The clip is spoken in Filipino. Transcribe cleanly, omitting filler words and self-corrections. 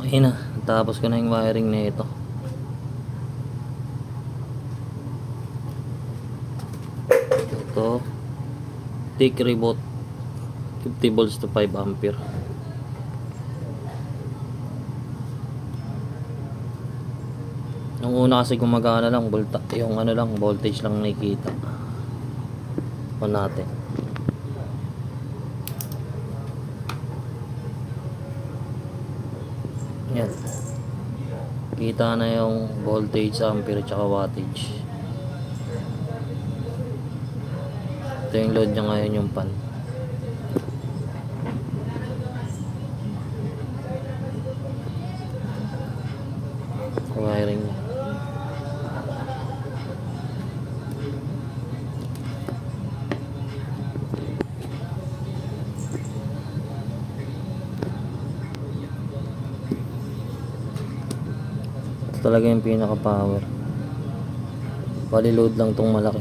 Ayun na, tapos ko na yung wiring na ito. Ito thick reboot 50 volts to 5 ampere. Nung una kasi gumagana lang yung ano lang, voltage lang nakikita. On natin. Yan. Kita na yung voltage, ampere, tsaka wattage. Ito yung load niya ngayon, yung pan. Wiring niya. Ito talaga yung pinaka power. Bali load lang tong malaki.